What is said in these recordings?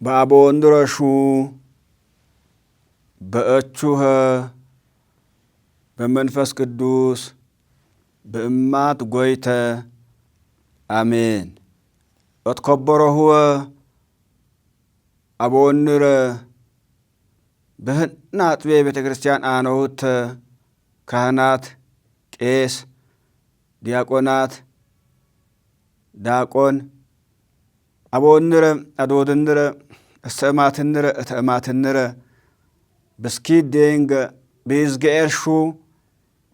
በአቦንድረሹ በእቹኸ በመንፈስ ቅዱስ በእማት ጐይተ አሜን። እትከበረሁወ አቦንረ በህና አጥቤ ቤተ ክርስቲያን አነውት ካህናት፣ ቄስ፣ ዲያቆናት፣ ዳቆን አቦንረ አዶድንረ እስተእማትንረ እተእማትንረ ብስኪት ዴንገ ብዝገኤርሹ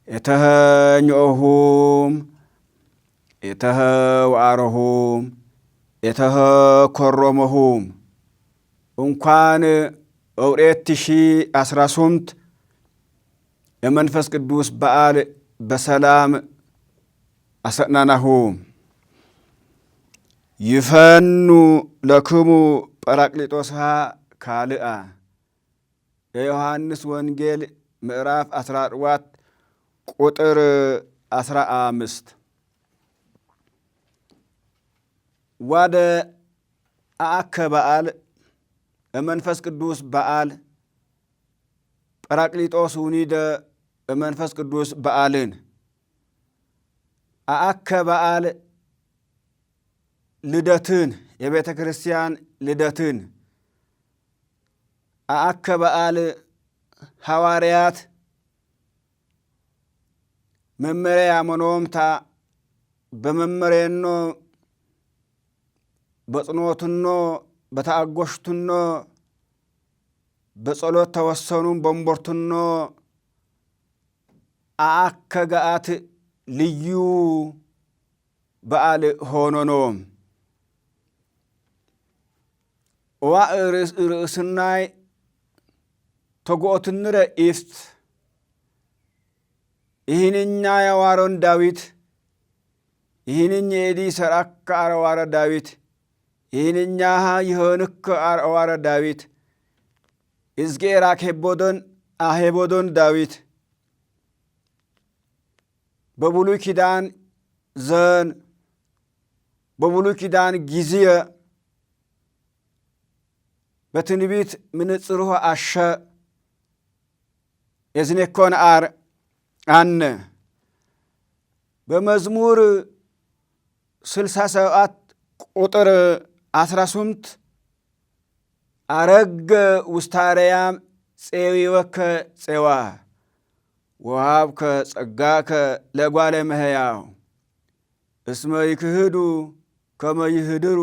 የተኸኝኦሁም የተኸውአረሁም የተኸኮረመሁም እንኳን 2018 የመንፈስ ቅዱስ በዓል በሰላም አሰናናሁም። ይፈኑ ለክሙ ጰራቅሊጦስሃ ካልአ የዮሐንስ ወንጌል ምዕራፍ 14 ቁጥር 15 ወደ አከ በዓል የመንፈስ ቅዱስ በዓል ጰራቅሊጦስ ውኒደ የመንፈስ ቅዱስ በዓልን አከ በዓል ልደትን የቤተ ክርስቲያን ልደትን አከ በዓል ሐዋርያት መመሪያ መኖምታ በመመሪያኖ በጽኖትኖ በተአጎሽትኖ በጸሎት ተወሰኑም በንቦርትኖ አከ ገአት ልዩ በዓል ሆኖኖም ዋ ርእስናይ ተጎኦትንረ ኢፍት ይህንኛ የዋሮን ዳዊት ይህንኝ የዲ ሰራከ አረዋረ ዳዊት ይህንኛ ይሆንከ አረዋረ ዳዊት እዝጌር አኬቦዶን አሄቦዶን ዳዊት በብሉይ ኪዳን ዘን በብሉይ ኪዳን ጊዜየ በትንቢት ምንጽሩህ አሸ የዝኔኮን አር አነ በመዝሙር 67 ቁጥር 18 አረገ ውስታረያም ፄዊወከ ፄዋ ወሃብከ ጸጋከ ለጓለ መሕያው እስመ ይክህዱ ከመ ይህድሩ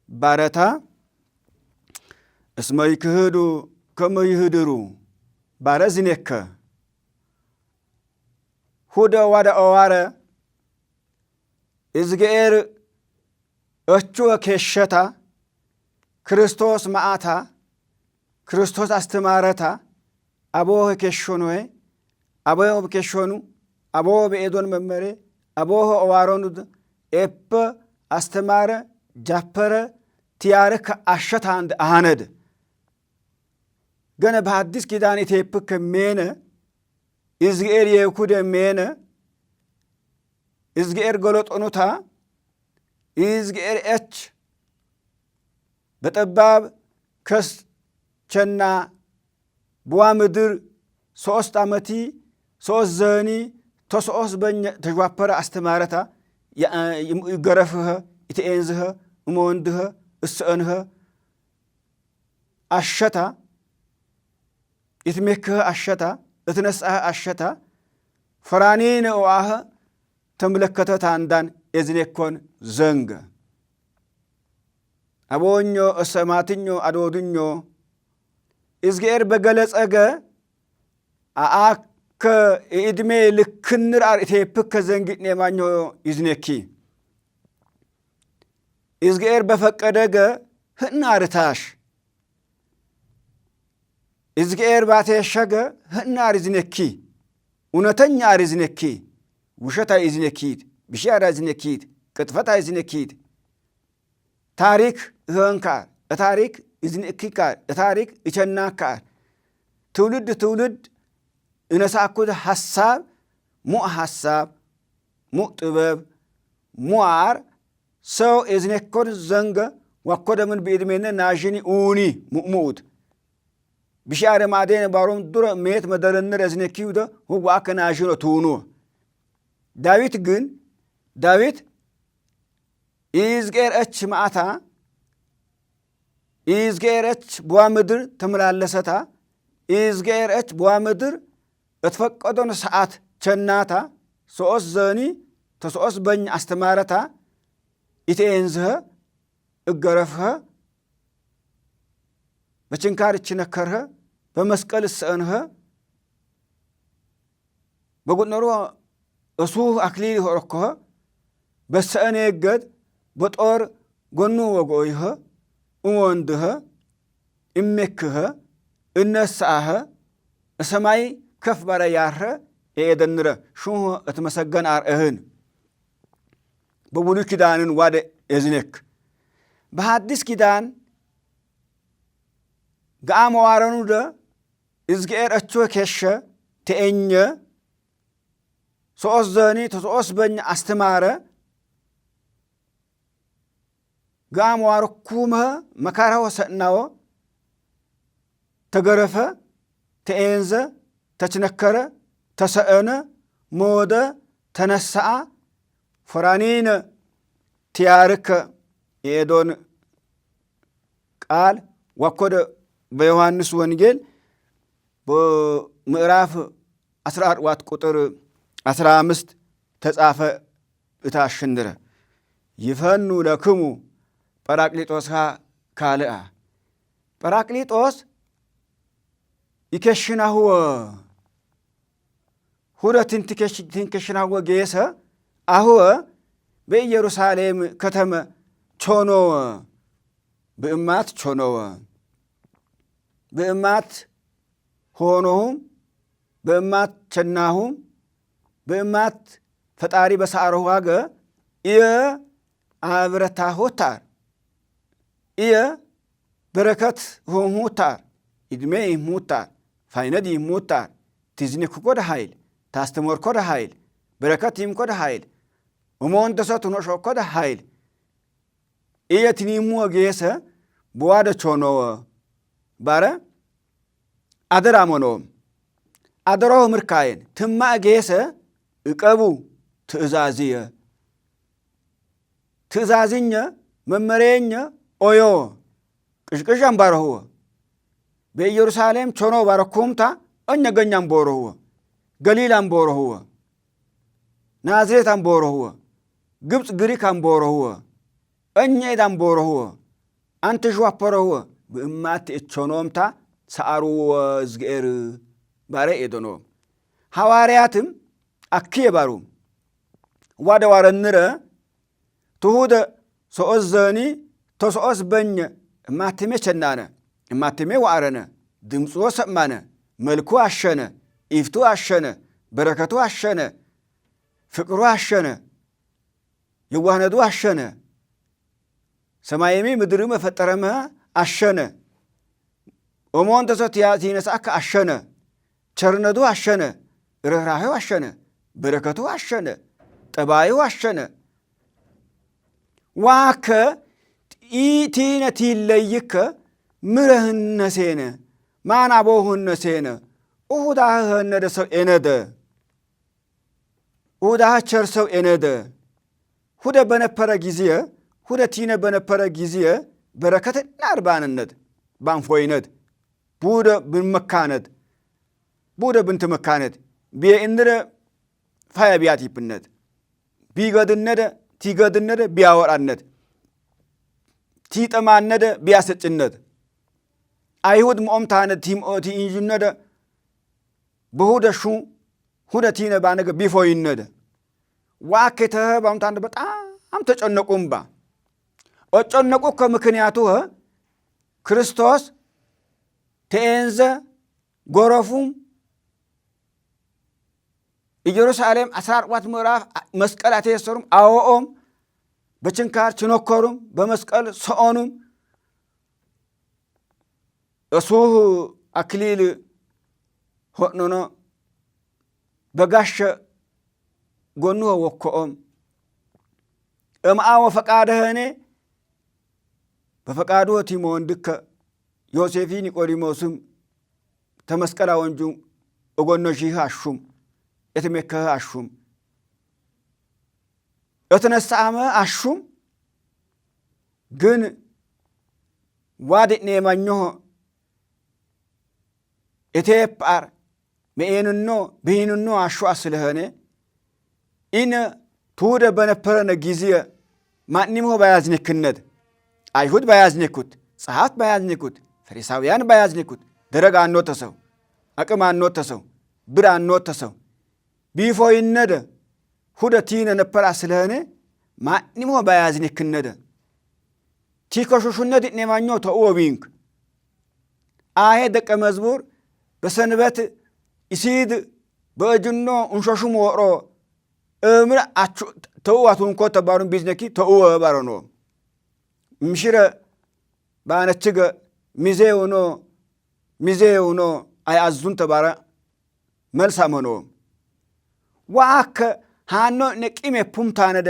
ባረታ እስመ ይክህዱ ከመ ይህድሩ ባረዝኔከ ሁደ ዋደ ኦዋረ እዝጌር እቹወ ኬሸታ ክርስቶስ መዓታ ክርስቶስ አስተማረታ አቦህ ኬሾኖዌ አቦህ ኬሾኑ አቦህ በኤዶን መመሬ አቦህ ኦዋሮኑ ኤፐ አስተማረ ጃፐረ ቲያረከ አሸታ አንድ አሃነድ ገነ በሐዲስ ኪዳን ኢቴፕከ ሜነ እዝጌር የኩደ ሜነ እዝጌር ገሎጦኑታ እዝጌር ኤች በጠባብ ከስቸና ቡዋ ምድር 3 ዓመቲ 3 ዘኒ ተሶስ በኛ ተጇፐረ አስተማረታ ይገረፍህ ይትኤንዝህ እሞንድህ እስእንህ አሸታ ይትሜክህ አሸታ እትነስአህ አሸታ ፈራኒን እዋህ ተምለከተታ አንዳን የዝኔኮን ዘንገ አቦኞ እሰማትኞ አዶድኞ እዝጌር በገለጸገ አአከ የዕድሜ ልክንር አርኢቴፕከ ዘንግኔ ማኞ ይዝኔኪ እዝጌር በፈቀደገ ህና ርታሽ እዝጌር ባቴሸገ ህና ርዝኔኪ እውነተኛ ርዝኔኪ ውሸታ ይዝኔኪት ብሻራ ይዝኔኪት ቅጥፈታ ይዝኔኪት ታሪክ ህንካር ታሪክ ይዝኔኪካር ታሪክ ይቸናካር ትውልድ ትውልድ እነሳኩት ሐሳብ ሙእ ጥበብ ሙዓር ሰው የዝኔኮን ዘንገ وكذا من بإدمنا ناجني أوني مؤمود بشعر معدين بارون دور ميت مدرن رزنكيو ده هو أك ناجنو تونو داويت جن داويت إزغير أتش معتا إزغير أتش بوامدر تملالستا إزغير أتش بوامدر اتفقدون ساعات چناتا سوس زني تسوس بن استمارتا إتينزها اقرفها بچنكار چنكرها بمسكال السأنها بقول نروح أسوه أكليل هرقها بس أنا يقد بطور قنو وقويها وواندها إمكها النسعها السماي كف برا يارها إيدنرا شو اتمسجن أرهن بقولوا كدان واد إذنك بحدث كدان قام وارنو ده إزغير أتشو كشة تأنية سوس زاني تسوس بن استمارة قام واركومها مكارها وسأناو تقرفة تأنزة تتنكرة تسأنا مودة تنسع فرانين تيارك يدون قال وكود بيوحنس ونجيل بمعراف أسرار وات قطر 15 تጻፈ እታሽንድረ ይፈኑ ለክሙ ጰራቅሊጦስ ካልአ ጰራቅሊጦስ ይከሽናሁ ሁለትን ትከሽናሁ ጌሰ አሁወ በኢየሩሳሌም ከተመ ቾኖ በእማት ቾኖ በእማት ሆኖም በእማት ቸናሁም በእማት ፈጣሪ በሳረሁ ዋገ አብረታ ሆታር በረከት ሆታር ኢድሜ ይሙታር ፋይነድ ይሙታር ትዝኒክ ኮደ ኃይል ታስተምር ኮደ ኃይል በረከት ይም ኮደ ኃይል ወሞን ተሰቱ ነው ኮደ ኃይል ትኒሙ ወጌሰ በዋደ ቾኖ ባረ አደራ ሞኖም አደሮ ምርካየን ትማ ጌሰ እቀቡ ትእዛዝየ ትእዛዝኛ መመሬኛ ኦዮ ቅሽቅሻም ባረሁ በኢየሩሳሌም ቾኖ ባረኩምታ እኛገኛም ቦረሁ ገሊላም ቦረሁ ናዝሬታም ቦረሁ ግብፅ ግሪካም ቦረሁ እኛዳም ቦረሁ አንተ ሸዋፈረሁ በእማት እቾኖምታ ሰአሩ ዝግኤር ባረ ኤዶኖ ሐዋርያትም አክየ ባሩ ዋደ ዋረንረ ትሁደ ሶስ ዘኒ ተሶስ በኝ እማትሜ ቸናነ እማትሜ ዋረነ ድምፁ ሰማነ መልኩ አሸነ ኢፍቱ አሸነ በረከቱ አሸነ ፍቅሩ አሸነ የዋህነቱ አሸነ ሰማይሚ ምድር መፈጠረመ አሸነ ኦሞን ተሰት ያቲነሳከ አሸነ ቸርነቱ አሸነ ርህራሄው አሸነ በረከቱ አሸነ ጠባዩ አሸነ ዋከ ኢቲነት ይለይከ ምረህነሴነ ማናቦህነሴነ ኡዳህነደ ሰው ኤነደ ኡዳህ ቸር ሰው ኤነደ ሁደ በነፈረ ጊዜ ሁደ ቲነ በነፈረ ጊዜ በረከት ናርባንነት ባንፎይነት ቡደ ብንመካነት ቡደ ብንት መካነት ቢእንደ ፋያ ቢያቲብነት ቢገድነደ ቲገድነደ ቢያወራነት ቲጠማነደ ቢያሰጭነት አይሁድ ሞምታነ ቲምኦቲ ኢንጅነደ በሁደሹ ሁደቲነ ባነገ ቢፎይነደ ዋከተ ባምታንደ በጣም ተጨነቁምባ ኦጨነቁ ከምክንያቱ ክርስቶስ ተኤንዘ ጎረፉም ኢየሩሳሌም 14 ምዕራፍ መስቀላት የሰሩም አዎኦም በችንካር ችኖከሩም በመስቀል ሰኦኑም እሱህ አክሊል ሆኖኖ በጋሸ ጎኑ ወኮኦም እምአ ወፈቃደህኔ በፈቃዱ ቲሞን ድከ ዮሴፊ ኒቆዲሞስም ተመስቀላ ወንጁ እጎኖሺህ አሹም እትሜከህ አሹም እትነሳመ አሹም ግን ዋድኔ ማኞ እቴፓር መኤንኖ ብሂንኖ አሹ ስለሆነ ኢነ ትውደ በነበረነ ጊዜ ማንሞ ባያዝንክነት አይሁድ ባያዝንኩት ጸሐፍት ባያዝንኩት ፈሪሳውያን ባያዝንኩት ደረግ አኖተሰው አቅም አኖተሰው ብር አኖተሰው ቢፎይነደ ሁደ ቲነ ነፐራ ስለሆነ ማንሞ ባያዝንክነደ ቲኮሹሹነት ነማኞ ተኦቢንክ አሄ ደቀ መዝሙር በሰንበት ኢሲድ በእጅኖ እንሾሹም ወሮ እምር አቹ ተውዋቱን ኮ ተባሩን ቢዝነኪ ተው ባረኖ ምሽረ ባነችገ ሚዜውኖ አይአዙን ተባረ መልሳመኖ ዋከ ሃኖ ነቂሜ ፑምታነደ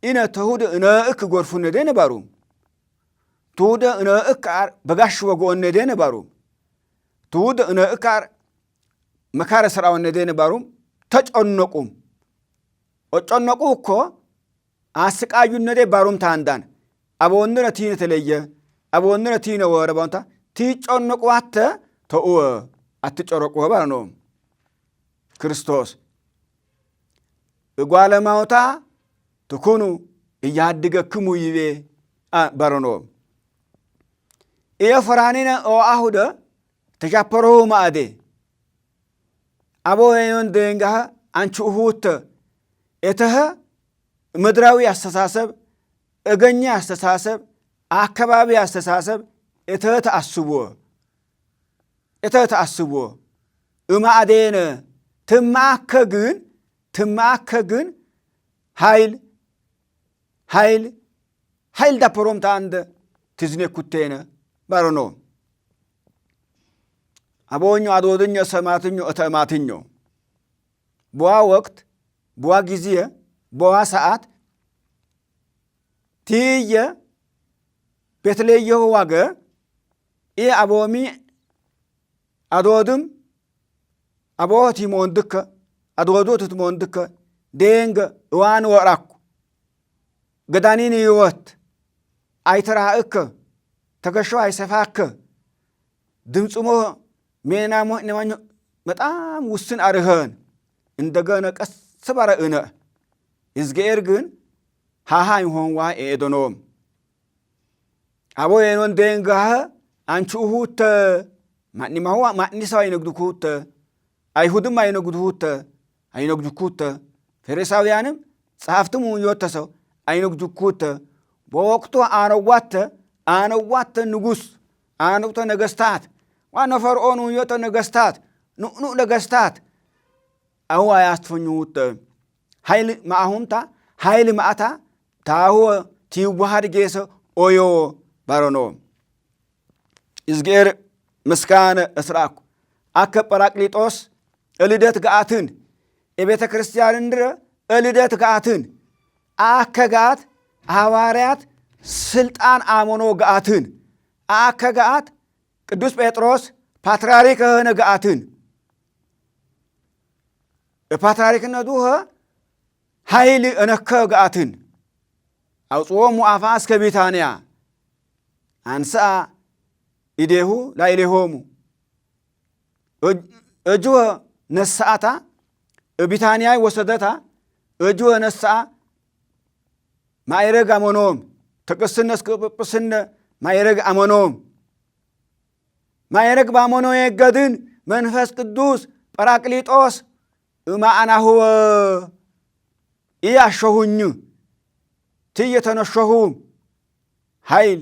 ኢነ ተሁድ እነእክ ጎርፉነደ ነባሩ ትውደ እነእክ አር በጋሽ ወጎነደ ነባሩ ትውደ እነእክ አር መካረ ስራውነደ ነባሩ ተጨነቁም ወጨነቁ እኮ አስቃዩነደ ባሩም ታንዳን አቦንነ ቲነ ተለየ አቦንነ ቲነ ወረባንታ ቲጨነቁ አተ ተው አትጨረቁ ባርኖ ክርስቶስ እጓለማውታ ትኩኑ እያድገክሙ ይቤ ባርኖ ኢየፈራኒነ ኦአሁደ ተጃፐሮ ማአዴ አቦ የኖን ደንጋ አንቹ ሁት እተህ ምድራዊ አስተሳሰብ እገኛ አስተሳሰብ አካባቢ አስተሳሰብ እተህ ተአስቦ እማአዴነ ትማከግን ኃይል ዳፐሮም ታንደ ትዝኔኩቴነ ባረኖ አቦኞ አዶድኞ ሰማትኞ እተማትኞ በዋ ወቅት በዋ ጊዜ በዋ ሰዓት ትየ ቤትለየሁ ዋገ ኢ አቦሚ አዶድም አቦቲ ሞንድከ አዶዶት ሞንድከ ደንገ ዋን ወራኩ ገዳኒን ይወት አይተራእከ ተገሾ አይሰፋከ ድምጽሞ ሜናሞ ነማኞ በጣም ውስን አርህን እንደገና ቀስ ባረ እነ ይዝገር ግን ሃሃይ ሆንዋ ኤዶኖም አቦ የኖን ደንጋህ አንቹ ሁተ ማንማው ማንሳው አይነግዱኩተ አይሁድም አይነግዱኩተ ፈሪሳውያንም ጸሐፍቱም ይወተሰው አይነግዱኩተ በወቅቱ አነዋተ ንጉስ አነውተ ነገስታት ዋና ፈርዖኑ ይወተ ነገስታት ኑኑ ነገስታት አው አያስተፈኙት ኃይል ማአሁንታ ኃይል ማአታ ታሁ ቲዋሃድ ጌሰ ኦዮ ባሮኖ ይዝገር ምስካነ እስራኩ አከ ጰራቅሊጦስ እልደት ጋአትን የቤተ ክርስቲያን እንድረ እልደት ጋአትን አከጋት ሐዋርያት ስልጣን አሞኖ ጋአትን አከጋት ቅዱስ ጴጥሮስ ፓትርያርክ ሆነ ጋአትን ፓትርያርክነቱ ኃይል እነከ ጋአትን አውጽኦሙ አፋ እስከ ቢታንያ አንስአ ኢዴሁ ላይሌሆሙ እጅወ ነሳአታ ቢታንያ ወሰደታ እጅወ ነሳአ ማይረግ አሞኖም ተቅስነ እስከ ጵጵስነ ማይረግ አሞኖም ማይረግ ባሞኖ የገድን መንፈስ ቅዱስ ጰራቅሊጦስ እማአናሁወ ኢያሸሁኝ ትየተነሸሁም ኃይል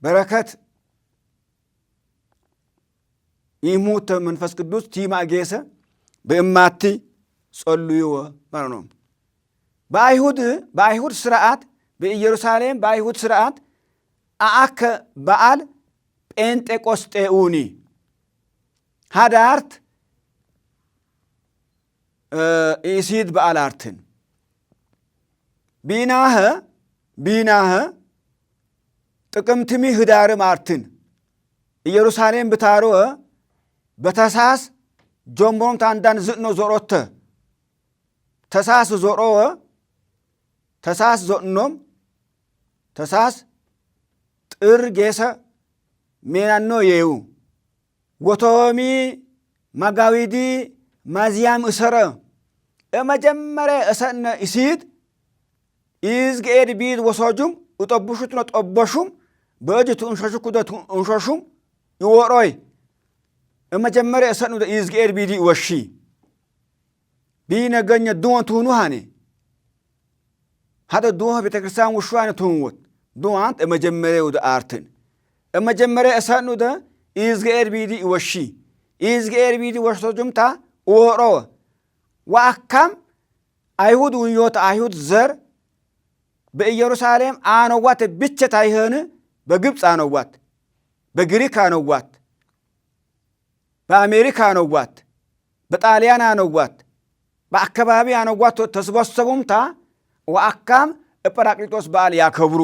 በረከት ይሙት መንፈስ ቅዱስ ቲማጌሰ በእማቲ ጸልዩወ ማለትነው። በአይሁድ ስርዓት በኢየሩሳሌም በአይሁድ ስርዓት አአከ በዓል ጴንጤቆስጤኡኒ ሃዳርት ኢሲድ በዓላርትን ቢናህ ጥቅምትሚ ህዳርም አርትን ኢየሩሳሌም ብታሮወ በተሳስ ጆምቦም ታንዳን ዝእኖ ዞሮተ ተሳስ ዞሮወ ተሳስ ዞእኖም ተሳስ ጥር ጌሰ ሜናኖ የዩ ወቶሚ ማጋዊዲ ማዚያም እሰረ እመጀመሪያ እሰነ ኢሲድ ኢዝጌድ ቢድ ወሶጁም እጠቡሹትነ ጠበሹም በእጅ ትንሸሹኩደ እንሸሹም ይወሮይ እመጀመሪያ እሰኑ ኢዝጌድ ቢዲ ወሺ ቢነገኘ ዱወን ትሁኑ ሃኔ ሀደ ዱወ ቤተክርስቲያን ውሹዋነ ትሁንወት ዱዋንት እመጀመሪያ ወደ አርትን እመጀመሪያ እሰኑ ደ ኢዝጌድ ቢዲ ወሺ ኢዝጌድ ቢዲ ወሾጁምታ ወሮ ወአካም አይሁድ ውዮት አይሁድ ዘር በኢየሩሳሌም አነዋት ብቻ ታይሆን በግብፅ አነዋት በግሪክ አነዋት በአሜሪካ አነዋት በጣሊያን አነዋት በአካባቢ አነዋት ተሰበሰቡምታ ወአካም ጰራቅሊጦስ በዓል ያከብሩ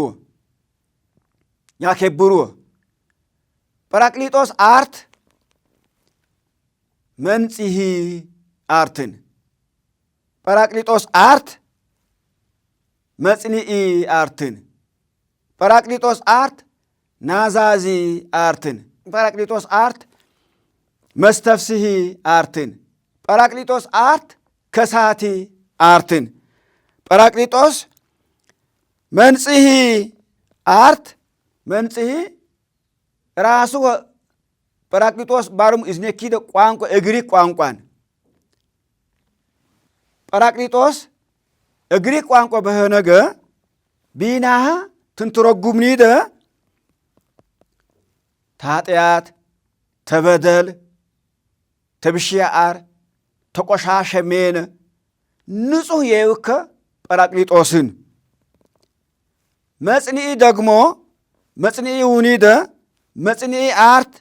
ጰራቅሊጦስ አርት መንጽሂ አርትን ጰራቅሊጦስ አርት መጽኒኢ አርትን ጰራቅሊጦስ አርት ናዛዚ አርትን ጰራቅሊጦስ አርት መስተፍስሂ አርትን ጰራቅሊጦስ አርት ከሳቲ አርትን ጰራቅሊጦስ መንጽሂ አርት መንጽሂ ራሱ ጰራቅሊጦስ ባሩም እዝኔኪደ ቋንቋ እግሪክ ቋንቋን ጰራቅሊጦስ እግሪክ ቋንቋ በሆነገ ቢናሃ ትንትረጉምኒደ ታጥያት ተበደል ተብሽያአር ተቆሻሸሜነ ንጹህ የውከ ጰራቅሊጦስን መጽኒኢ ደግሞ መጽኒኢ ውኒደ መጽኒኢ አርት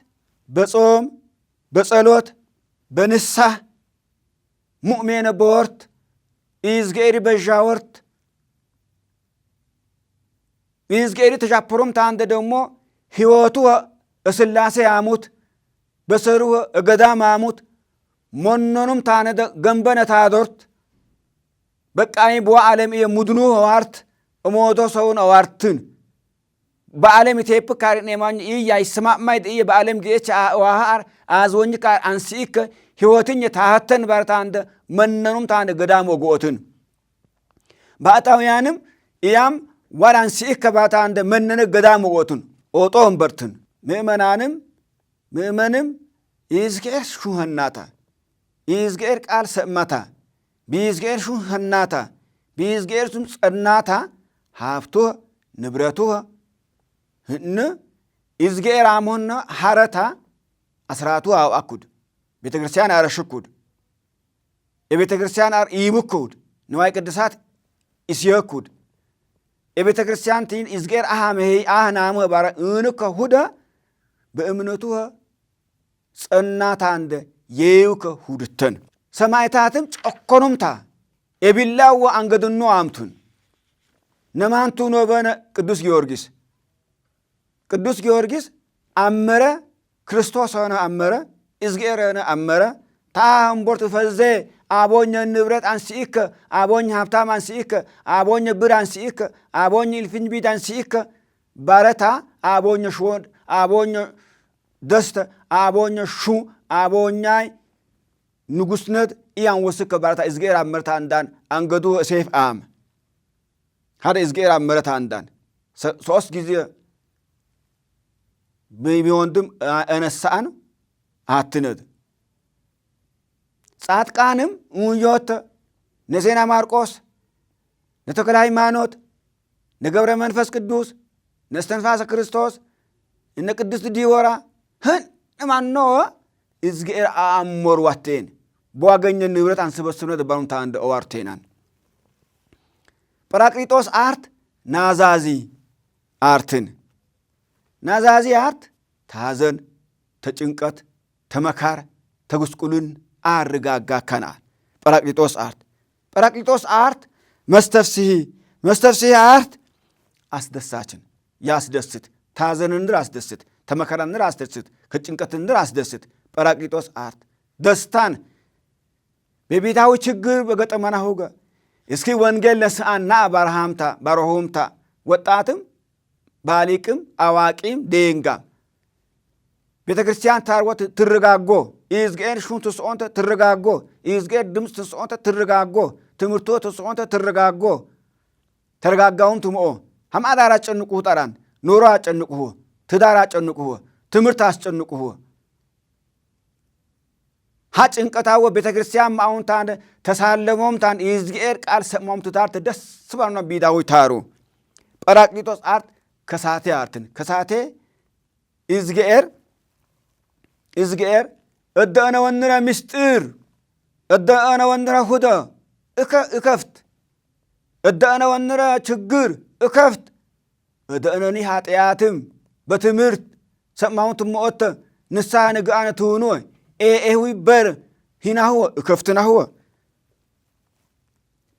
በጾም በጸሎት በንሳህ ሙእሜነ በወርት ኢዝጌሪ በዣወርት ኢዝጌሪ ተሻፕሮም ታንደ ደግሞ ሕይወቱ እስላሴ ያሙት በሰሩ እገዳም አሙት ሞኖኑም ታነደ ገንበነ ታዶርት በቃይ በዋ ዓለም የሙድኑ ዋርት እሞቶ ሰውን አዋርትን በዓለም ኢቴፕ ካሪኔ ማኝ ይያይ ስማማይ ዲየ በዓለም ዲኤች ዋሃር አዝወኝ ካር አንሲክ ሕይወትኝ ታህተን ባርታንደ መነኑም ታንደ ገዳም ወጎትን ባጣውያንም ኢያም ዋራንሲክ ባታንደ መነነ ገዳም ወጎትን ኦጦም በርትን ምእመንም ይዝጌር ሹህናታ ይዝጌር ቃል ሰማታ ቢዝጌር ሹህናታ ቢዝጌር ሱም ጸናታ ሀብቶ ንብረቱ ህን ይዝጌር አሞነ ሐረታ አስራቱ አውአኩድ ቤተ ክርስቲያን አረሽኩድ የቤተ ክርስቲያን አር ይሙኩድ ንዋይ ቅድሳት ይስየኩድ የቤተ ክርስቲያን ቲን ይዝጌር አሃመይ አህናሙ ባራ እንከ ሁደ በእምነቱ ጸናታ እንደ የዩከ ሁድተን ሰማይታትም ጨኮኑምታ የቢላው አንገድኖ አምቱን ነማንቱ ኖበነ ቅዱስ ጊዮርጊስ አመረ ክርስቶስ ሆነ አመረ ይዝጌር ሆነ አመረ ታምቦርት ፈዘ አቦኘ ንብረት አንሲከ አቦኘ ሀብታም አንሲከ አቦኘ ብር አንሲከ አቦኘ ኢልፍኝ ቢድ አንሲከ ባረታ አቦኘ ሾድ አቦኘ ደስተ አቦኘ ሹ አቦኛይ ንጉስነት ኢያን ወስከ ባረታ ይዝጌር አመርታ አንዳን አንገዱ ሴፍ አም ሀደ ይዝጌር አመረታ አንዳን ሶስት ጊዜ ቢወንድም አነሳን አትነድ ጻድቃንም ውዮት ነዜና ማርቆስ ነተክለ ሃይማኖት ነገብረ መንፈስ ቅዱስ ነስተንፋሰ ክርስቶስ እነ ቅድስት ዲወራ ህን ማኖ ይዝጌር አሞር ዋቴን በዋገኘ ንብረት አንስበስብነ ደባሩን ታንደ ኦዋርቴናን ጰራቅሊጦስ አርት ናዛዚ አርትን ናዛዚ አርት ታዘን ተጭንቀት ተመካር ተጉስቁልን አርጋጋ ከናል ጰራቅሊጦስ አርት መስተፍስሂ አርት አስደሳችን ያስደስት ታዘንንድር አስደስት፣ ተመከራንድር አስደስት፣ ከጭንቀትንድር አስደስት። ጰራቅሊጦስ አርት ደስታን በቤታዊ ችግር በገጠመና ሁገ እስኪ ወንጌል ለስአና ባረሆምታ ወጣትም ባሊቅም አዋቂም ደንጋም ቤተ ክርስቲያን ታርወት ትረጋጎ ይዝገር ሹንቱ ሶንተ ትረጋጎ ይዝገር ድምጽ ተሶንተ ትረጋጎ ትምርቶ ተሶንተ ትረጋጎ ተረጋጋውም ትምኦ ሐማዳራ ጨንቁ ጠራን ኑሮ አጨንቁ ትዳራ አጨንቁ ትምርት አስጨንቁ ጭንቀታው ቤተ ክርስቲያን ማውንታን ተሳለሞምታን ይዝገር ቃል ሰሞምቱ ታርተ ደስ ባልና ቢዳው ታሩ ጰራቅሊጦስ አርት ከሳቴ አርትን ከሳቴ ይዝገር እደአነ ወንራ ምስጢር እደአነ ወንራ ሁዳ እከፍት እደአነ ወንራ ችግር እከፍት እደአነኒ ኃጢአትም በትምህርት ሰማውንት ሞተ ንስሐ ንግአነ ትሁኑ ኤኤዊ በር ሂናሁ እከፍትናሁ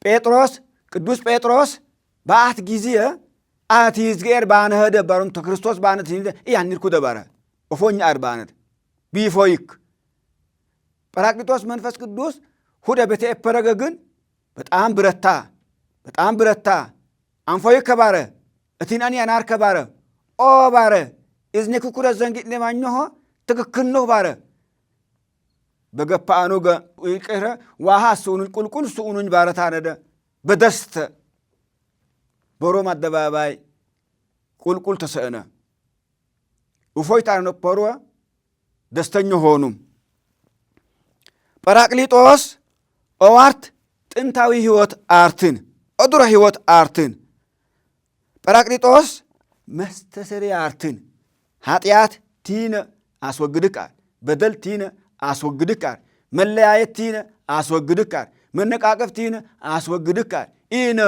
ጴጥሮስ ቅዱስ ጴጥሮስ በአት ጊዜ አት ይዝገር ባነደ ባሩን ተክርስቶስ ባነት ያንልኩ ደባረ ኦፎኛ አርባነት ቢፎይክ ጰራቅሊጦስ መንፈስ ቅዱስ ሁደ ቤተ ኤፐረገ ግን በጣም ብረታ አንፎይክ ከባረ እቲናኒ ያናር ከባረ ኦ ባረ እዝነኩ ኩረ ዘንጊት ለማኞ ትክክል ነው ባረ በገፓአኑ ይቀረ ዋሃ ሱኑን ቁልቁል ሱኑን ባረታ ነደ በደስተ በሮማ አደባባይ ቁልቁል ተሰእነ እፎይታ ነው ፖሮ ደስተኛ ሆኑ። ጰራቅሊጦስ ኦዋርት ጥንታዊ ህይወት አርትን እዱረ ህይወት አርትን ጰራቅሊጦስ መስተሰሪ አርትን ኃጢአት ቲነ አስወግድቃል በደል ቲነ አስወግድቃል መለያየት ቲነ አስወግድቃል መነቃቀፍ ቲነ አስወግድቃል ኢነ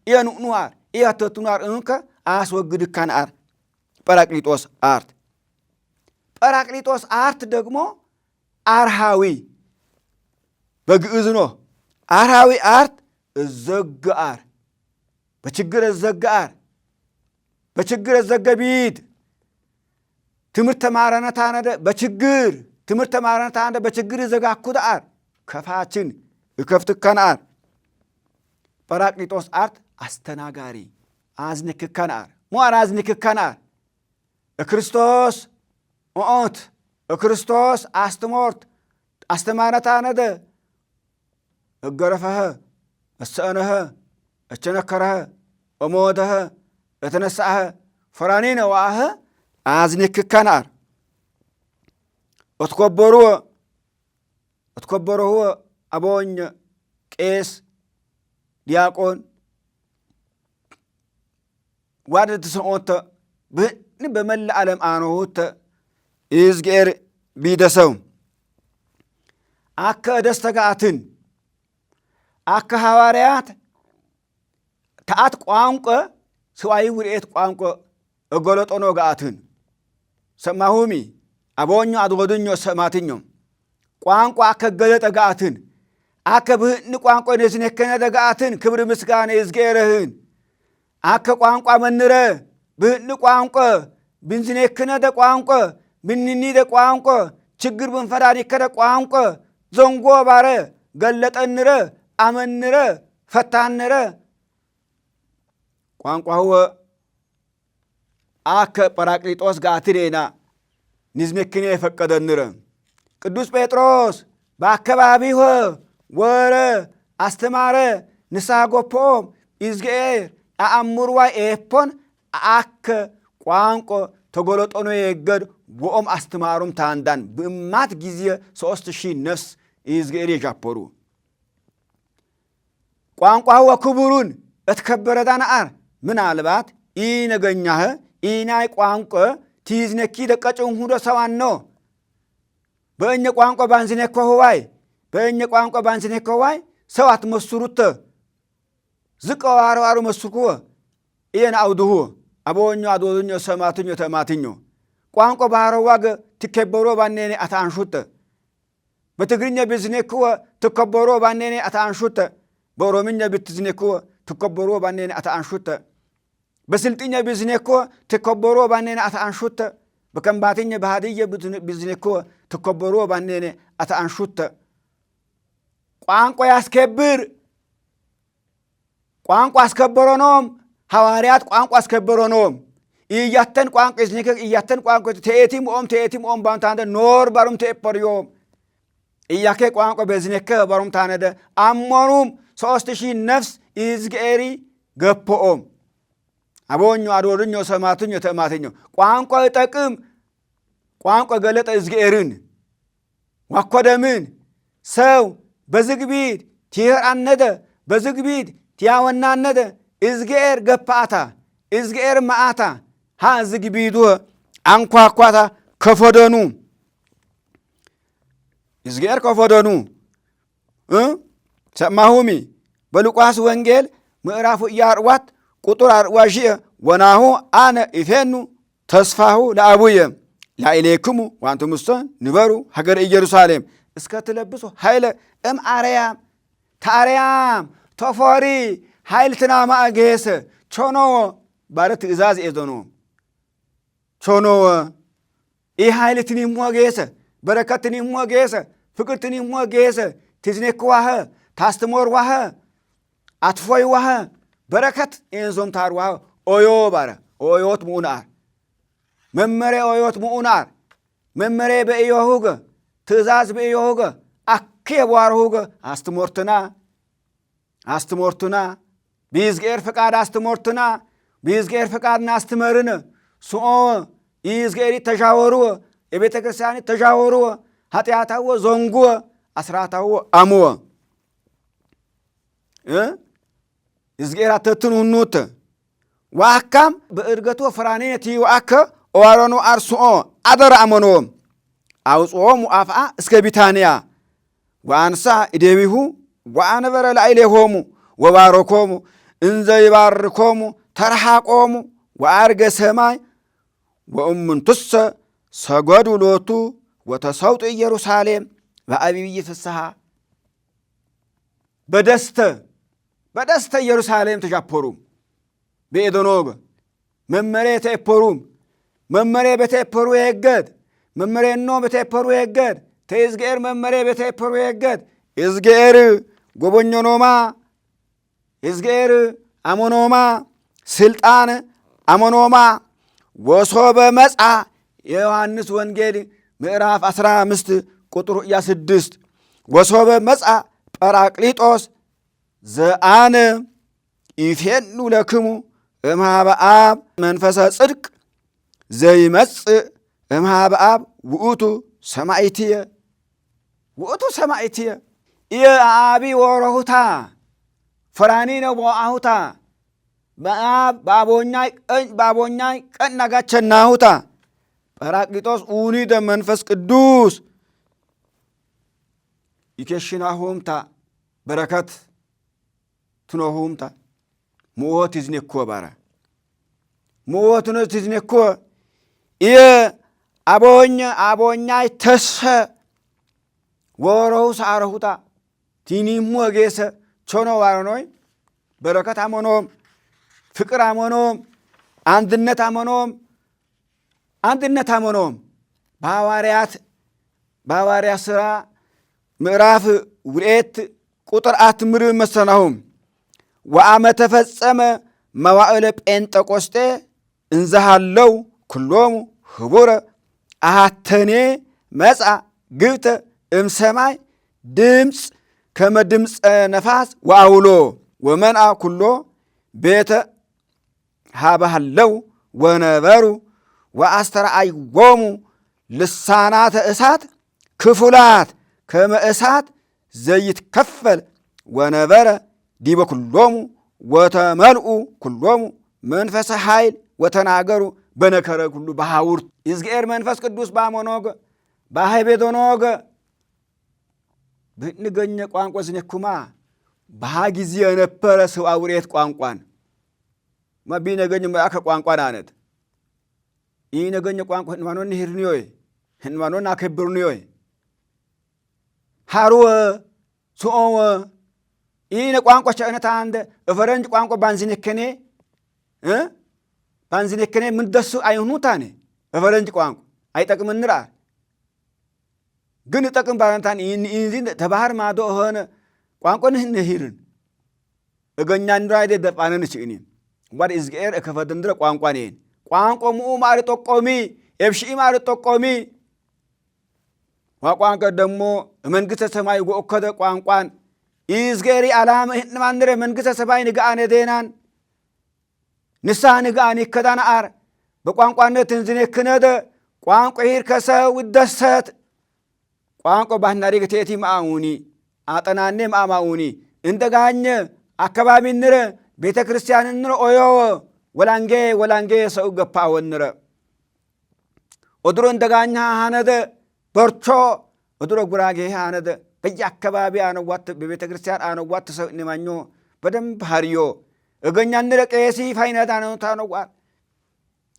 የኑኑአር ያተቱናር እንከ አስወግድካን አር ጰራቅሊጦስ አርት ጰራቅሊጦስ አርት ደግሞ አርሃዊ በግዕዝ ነው። አርሃዊ አርት እዘጋር በችግር እዘጋር በችግር እዘገቢት ትምህርት ተማረነታ ነደ በችግር ትምህርት ተማረነታ ነደ በችግር ዘጋኩዳር ከፋችን እከፍትከናር ጰራቅሊጦስ አርት አስተናጋሪ አዝንክከናር ሞአር አዝንክከናር ክርስቶስ ኦት ክርስቶስ አስተሞርት አስተማረታ ነደ እገረፈህ እሰነህ እቸነከረህ እሞተህ እተነሳህ ፈራኒነ ዋህ አዝንክከናር እትከበሩህ አቦኝ ቄስ ዲያቆን ዋደት ሰኦተ ብህኒ በመላ ዓለም አኖሁተ ይዝገር ቢደሰው አከ ደስተጋትን አከ ሐዋርያት ተአት ቋንቋ ሰዋይ ውርኤት ቋንቋ እጎለጦኖ ጋትን ሰማሁሚ አቦኞ አድወድኞ ሰማትኞ ቋንቋ አከ ገለጠ ጋትን አከ ብህኒ ቋንቋ ነዝነከነ ደጋትን ክብር ምስጋና ይዝገርህን አከ ቋንቋ መንረ ብህኒ ቋንቋ ብንዝነከነ ደ ቋንቋ ብንኒ ደ ቋንቋ ችግር ብንፈዳዲ ከደ ቋንቋ ዘንጎ ባረ ገለጠንረ አመንረ ፈታንረ ቋንቋ ሁወ አከ ጰራቅሊጦስ ጋትሬና ንዝመክነ የፈቀደንረ ቅዱስ ጴጥሮስ በአካባቢሁ ወረ አስተማረ ንስሐ ጎፖም ይዝገር አእምርዋ ኤፖን አከ ቋንቋ ተጎለጦኖ የገድ ወኦም አስተማሩም ታንዳን በእማት ጊዜ 3000 ነፍስ ይዝገር የጃፖሩ ቋንቋው ክቡሩን እትከበረዳናር ምናልባት ኢነገኛህ ኢናይ ቋንቋ ቲዝነኪ ደቀጭን ሁዶ ሰዋኖ በእኛ ቋንቋ ባንዝነኮ ሆዋይ በእኛ ቋንቋ ባንዝነኮ ሆዋይ ሰው አትመስሩት ዝቀዋሩ መስኩ ኢየን አውዱሁ አቦኞ አዶኞ ሰማትኞ ተማትኞ ቋንቋ ባህረዋገ ትከበሮ ባኔኔ አታንሹት በትግርኛ ቢዝነኮ ትከበሮ ባኔኔ አታንሹት በኦሮምኛ ብትዝነኮ ትከበሮ ባኔኔ አታንሹት بسلطينيا بزنيكو تكبروا بانين أتأنشوت بكم باتينيا بهادية بزنيكو تكبروا بانين أتأنشوت ቋንቋ ያስከብር ቋንቋ አስከበሮኖም ሐዋርያት ቋንቋ አስከበሮኖም ኢያተን ቋንቋ ዝኒከ ኢያተን ቋንቋ ተኤቲም ኦም ባንታንደ ኖር ባሩም ተኤፐርዮም ኢያከ ቋንቋ በዝኒከ ባሩም ታነደ አሞኑም 3000 ነፍስ ኢዝገሪ ገፖኦም አቦኞ አዶርኞ ሰማትኞ ተማትኞ ቋንቋ ይጠቅም ቋንቋ ገለጠ ኢዝገርን ዋኮደምን ሰው በዝግቢት ቲራነደ በዝግቢት ቲያወናነደ ኢዝገር ገፓታ ኢዝገር ማአታ ها ዝግቢቱ አንኳኳታ ከፈደኑ ኢዝገር ከፈደኑ ሰማሁሚ በሉቃስ ወንጌል ምዕራፍ 4 ቁጥር 40 ወናሁ አነ ኢፌኑ ተስፋሁ ለአቡየ ላኢሌክሙ ወአንቱሙሰ ንበሩ ሀገረ ኢየሩሳሌም እስከ ትለብሱ ኃይለ አርያም ታርያም ተፎሪ ኃይልትና ማእጌሰ ቾኖ ባለ ትእዛዝ ኤዘኖ ቾኖ ይህ ኃይልትኒ ሞጌሰ በረከትኒ ሞጌሰ ፍቅርትኒ ሞጌሰ ትዝኔክዋኸ ታስትሞርዋኸ አትፎይዋኸ በረከት ኤንዞም ታርዋኸ ኦዮ ባረ ኦዮት ሙኡናር መመሬ ኦዮት ሙኡናር መመሬ በእዮሁገ ትእዛዝ በእዮሁገ አክየቧርሁገ አስትሞርቱና ቢዝጌር ፈቃድ አስትሞርቱና ቢዝጌር ፈቃድ ናስትመርን ሱኦ ይዝጌሪ ተሻወሩወ የቤተ ክርስቲያን ተሻወሩወ ኃጢአታወ ዞንጉወ አስራታወ አሙወ ይዝጌር አተትን ሁኑት ዋካም በእርገቱ ፍራኔት ይዋከ ኦዋሮኖ አርሱኦ አደረ አመኖም አውጾሙ አፍአ እስከ ቢታንያ ወአንሳ ኢዴቢሁ ወአነበረ ላዕሌሆሙ ወባረኮሙ እንዘ ይባርኮሙ ተርሐቆሙ ወአርገ ሰማይ ወእሙንቱሰ ሰገዱ ሎቱ ወተሰውጡ ኢየሩሳሌም በአቢይ ፍስሐ በደስተ ኢየሩሳሌም ተጃፖሩም በኤዶኖግ መመሬ ተኤፐሩም መመሬ በተኤፐሩ የገድ መመሬኖ በተኤፐሩ የገድ ተይዝጌር መመሬ በተኤፐሩ የገድ ይዝጌር ጎበኞኖማ ይዝጌር አሞኖማ ስልጣን አሞኖማ ወሶበ መጻ የዮሐንስ ወንጌል ምዕራፍ 15 ቁጥር 6 ወሶበ መጻ ጰራቅሊጦስ ዘአነ ኢፌኑ ለክሙ እምኀበ አብ መንፈሰ ጽድቅ ዘይመጽእ እምኀበ አብ ውእቱ ሰማዕትየ የአቢ ወረሁታ ፈራኒ ነው በአሁታ በአብ ባቦኛይ ቀን ናጋቸናሁታ ጰራቅሊጦስ ኡኒ መንፈስ ቅዱስ ይኬሽናሁምታ በረከት ትኖሁምታ ሞት ይዝኔኮ ባራ ሞት ነው ይዝኔኮ አቦኛይ ተሰ ወረሁ ሳረሁታ ቲኒሙ ወጌሰ ቾኖ ዋረኖይ በረከት አሞኖም ፍቅር አሞኖም አንድነት አሞኖም በሐዋርያት ሥራ ምዕራፍ 2 ቁጥር 4 መሰናሁም ወአመ ተፈጸመ መዋዕለ ጴንጠቆስጤ እንዘሃለው ኩሎሙ ህቡረ አሃተኔ መጻ ግብተ እምሰማይ ድምፅ ከመ ድምፀ ነፋስ ወአውሎ ወመንአ ኩሎ ቤተ ሃበሃለው ወነበሩ ወአስተርአይዎሙ ልሳናተ እሳት ክፉላት ከመ እሳት ዘይትከፈል ወነበረ ዲበ ኩሎሙ ወተመልኡ ኩሎሙ መንፈሰ ኃይል ወተናገሩ በነከረ ኩሉ በሐውርት ይዝጌር መንፈስ ቅዱስ ባሞኖገ ባሃይቤዶኖገ ብንገኘ ቋንቋ ዝነኩማ ባሃ ጊዜ የነበረ ሰዋውሬት ቋንቋን ማቢነገኝ ማአከ ቋንቋን አነት ይነገኝ ቋንቋ ህንማኖን ሂርኒዮይ ህንማኖን አከብርኒዮይ ሃሩወ ሱኦወ ይነ ቋንቋ ቸእነታ አንደ ፈረንጅ ቋንቋ ባንዝነከኔ ባንዝኔክኔ ምን ደሱ አይሁኑታኔ በፈረንጅ ቋንቋ አይጠቅምንራ ግን ጠቅም ባንታን ኢንዚን ተባህር ማዶ ሆነ ቋንቋንህ ነሂርን እገኛ እንራይደ ደፋነን እቺኒ ዋት ኢዝ ገር እከፈደንድረ ቋንቋኔን ቋንቋ ሙኡ ማር ጠቆሚ ኤብሺ ማር ጠቆሚ ቋንቋ ደሞ መንግስተ ሰማይ ወከደ ቋንቋን ኢዝ ገሪ አላማ ማንረ መንግስተ ሰማይ ንጋአነ ዴናን ንስሐ ንጋአን ይከዳን አር በቋንቋነት እንዝኔ ክነደ ቋንቋ ሂር ከሰው ይደሰት ቋንቋ ባህናሪ ገቴቲ ማኡኒ አጠናኔ ማማኡኒ እንደጋኘ አካባቢ ንረ ቤተ ክርስቲያን ንረ ኦዮ ወላንጌ ሰው ገፓ ወንረ ኦድሮ እንደጋኛ ሃነደ በርቾ ኦድሮ ጉራጌ ሃነደ በየአካባቢ አነዋት በቤተ ክርስቲያን አነዋት ሰው ንማኞ በደንብ ሀሪዮ እገኛ ንረ ቀሲ ፋይናታ ነው ታነዋ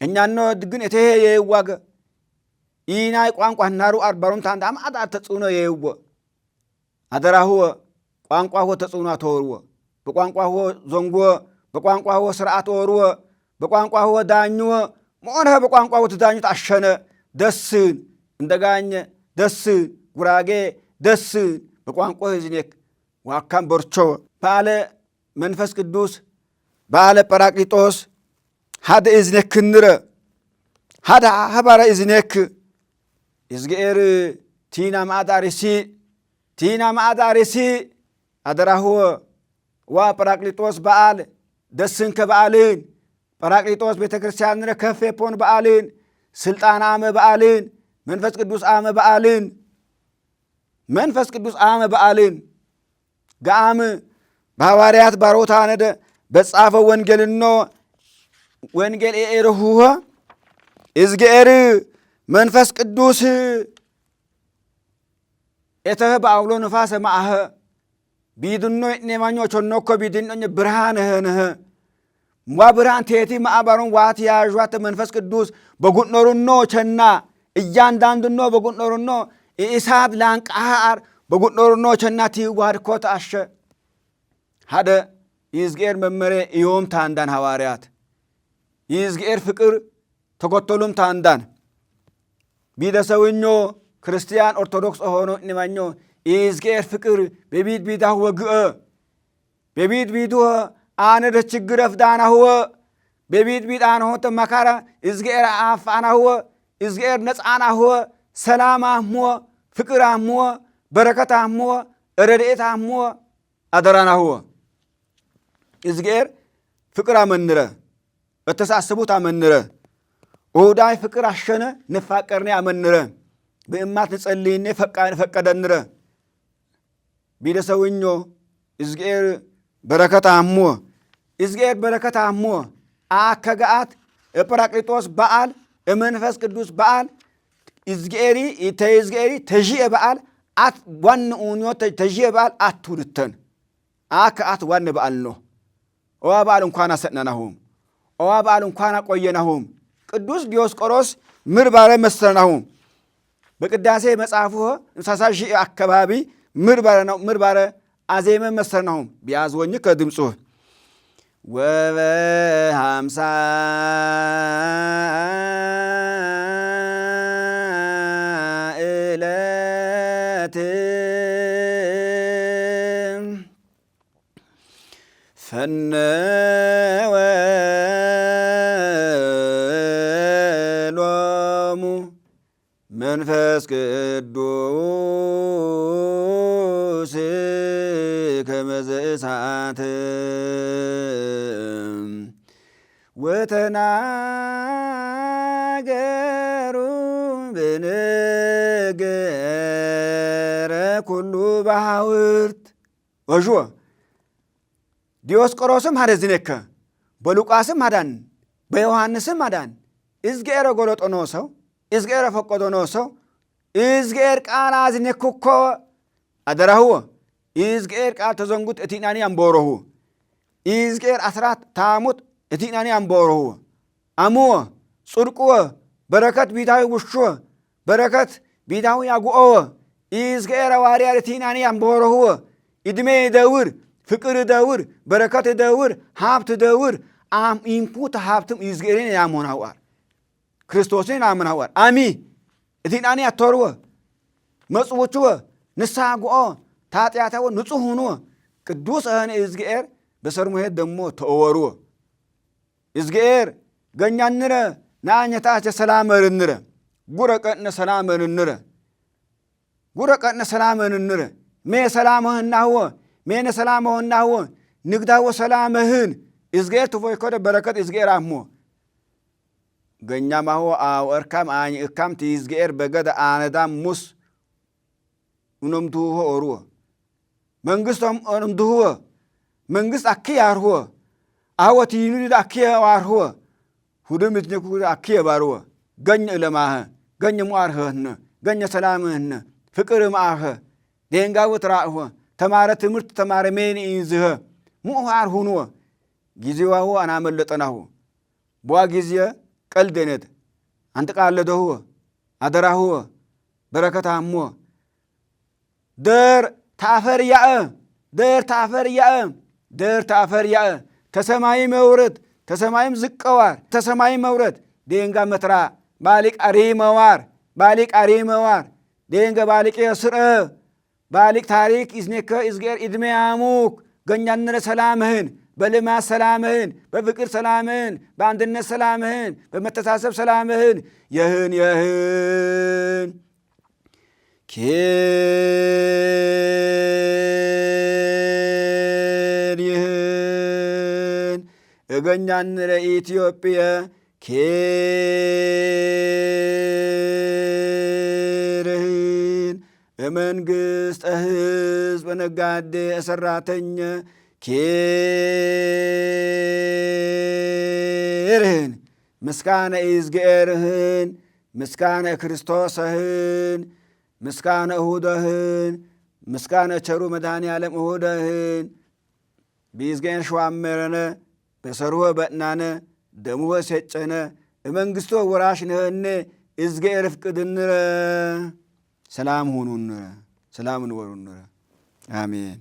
እኛኖ ግን እቴ የዋገ ኢናይ ቋንቋ ናሩ አርባሩን ታንዳ ማዳ ተጽኖ የይወ አደራሁ ቋንቋሁ ተጽኖ ተወርወ በቋንቋሁ ዞንጎ በቋንቋሁ ስርዓት ወርወ በቋንቋሁ ዳኝወ ሞነ በቋንቋሁ ተዳኙት አሸነ ደስን እንደጋኘ ደስን ጉራጌ ደስን በቋንቋው ዝኔክ ዋካም በርቾ ባለ መንፈስ ቅዱስ ባለ ጰራቅሊጦስ ሀደ እዝኔክ ንረ ሀዳ ሀባረ እዝኔክ ይዝገር ቲና ማዕዳሪሲ አደራሁ ዋ ጰራቅሊጦስ በዓል ደስን ከበዓልን ጰራቅሊጦስ ቤተ ክርስቲያን ንረ ከፌፖን በዓልን ስልጣን አመ በዓልን መንፈስ ቅዱስ አመ በዓልን ጋአም በሐዋርያት ባሮታ ነደ በጻፈ ወንጌልኖ ወንጌል ኤርሁወ እዝገር መንፈስ ቅዱስ ኤተህ በአውሎ ንፋስ ማአህ ቢድኖ ኔማኞ ቾኖኮ ቢድኖ ብርሃን ነህ ዋ ብርሃን ቴቲ ማዕባሩን ዋት ያዥዋት መንፈስ ቅዱስ በጉኖሩኖ ቸና እያንዳንዱኖ በጉኖሩኖ ኢሳት ላንቃር በጉኖሩኖ ቸና ቲዋድኮት አሸ ሀደ ይዝጌር መመሬ እዮም ታንዳን ሐዋርያት ይዝጌር ፍቅር ተኮተሉም ታንዳን ቢደሰውኞ ክርስቲያን ኦርቶዶክስ ሆኖ ንማኞ ይዝጌር ፍቅር በቢድ ቢዳሁ ወግአ በቢድ ቢዱ አነደ ችግር አፍዳና ሁወ በቢድ ቢዳን ሆተ መካራ ይዝጌር አፋና ሁወ ይዝጌር ነጻና ሁወ ሰላማ ሁወ ፍቅራ ሁወ በረከታ ሁወ ረድኤታ ሁወ አደራና ሁወ ይዝጌር ፍቅር አመንረ በተሳስቡት አመንረ ኦዳይ ፍቅር አሸነ ንፋቀርኔ አመንረ በእማት ንጸልይኔ ፈቀደንረ ቢደሰውኞ ይዝጌር በረከታ አሞ አከጋአት ጰራቅሊጦስ በዓል መንፈስ ቅዱስ በዓል ይዝጌሪ ተዢኤ በዓል አት ዋን ኡንዮ ተዢኤ በዓል አትውልተን አከአት ዋን በዓል ነው ኦዋ በዓል እንኳን አሰጥነናሁም ኦዋ በዓል እንኳን አቆየናሁም ቅዱስ ዲዮስቆሮስ ምርባረ መሰናሁም በቅዳሴ መጽሐፉ እንሳሳሺ አካባቢ ምርባረ አዜመ መሰናሁም ቢያዝወኝ ከድምፁ ወበሃምሳ ዕለት ፈነወ ሎሙ መንፈስ ቅዱስ ከመዘ እሳት ወተናገሩ ብንገረ ኩሉ ባሕውርት ወዥወ ዲዮስቆሮስም ሀደ ዝኔከ በሉቃስም ሀዳን በዮሐንስም ሀዳን እዝጌረ ጎሎጦኖ ሰው እዝጌረ ፈቆዶኖ ሰው እዝጌር ቃል አዝኔኩኮ አደራሁወ ይዝጌር ቃል ተዘንጉት እቲናኒ አንቦሮሁ ይዝጌር አስራት ታሙት እቲናኒ አንቦሮሁ አሙወ ጽድቁወ በረከት ቢታዊ ውሽወ በረከት ቢታዊ ያጉኦወ ይዝጌር ዋርያ እቲናኒ አንቦሮሁወ እድሜ ይደውር ፍቅር ይደውር በረከት ይደውር ሀብት ይደውር አም ኢንፑት ሀብትም ይዝገሬን ያሞናዋር ክርስቶስን አምናዋር አሚ እቲናኒ አተርወ መጽውቹወ ንሳጉኦ ታጥያታው ንጹህ ሆኖ ቅዱስ አነ ይዝገር በሰርሙሄ ደሞ ተወሩ ይዝገር ገኛንረ ናኘታቸ ሰላመርንረ ጉረቀነ ሰላመርንረ ጉረቀነ ሰላመርንረ ሜ ሰላመህናው ሜነ ሰላመህናው ንግዳው ሰላመህን ይዝገር ተፎይኮደ በረከት ይዝገር አሞ ገኛማው አወርካም አኝ እካም ትይዝገር በገደ አነዳም ሙስ ኡነምቱሆ ኦሩ መንግስቶም ኦነምቱሆ መንግስት አኪያርሆ አወት ይኑድ አኪያርሆ ሁደም እትነኩ አኪያባርሆ ገኝ ለማህ ገኝ ሙአርህነ ገኝ ሰላምህነ ፍቅር ማህ ደንጋው ትራእሆ ተማረ ትምህርት ተማረ ሜን ይዝህ ሙአር ሆኖ ጊዜዋው አናመለጠናሁ ቧ ጊዜ ቀልደነት አንተ ቃለደሁ አደራሁ በረከታሞ ደር ታፈር ያእ ደር ታፈር ያእ ደር ታፈር ያእ ተሰማይ መውረድ ተሰማይም ዝቀዋር ተሰማይ መውረድ ደንጋ መትራ ባሊቅ አሪ መዋር ደንጋ ባሊቅ የስረ ባሊቅ ታሪክ ይዝነከ ይዝገር ኢድሜያሙክ ገኛንረ ሰላምህን በልማት ሰላምህን በፍቅር ሰላምህን በአንድነት ሰላምህን በመተሳሰብ ሰላምህን ይህን ይህን እገኛንረ ኢትዮጵያ ኬርህን መንግስት ህዝብ ነጋዴ ሰራተኛ ኬርህን ምስካነ ይዝገርህን ምስካነ ክርስቶስህን ምስካነ እሁደህን ምስካነ ቸሩ መድኃኔ ዓለም እሁደህን ቢዝገን ሸዋመረነ በሰርወ በእናነ ደሙወ ሰጨነ መንግስቶ ወራሽ ነህነ ይዝገር ፍቅድንረ ሰላም ሁኑን ሰላም ንወሩን አሜን።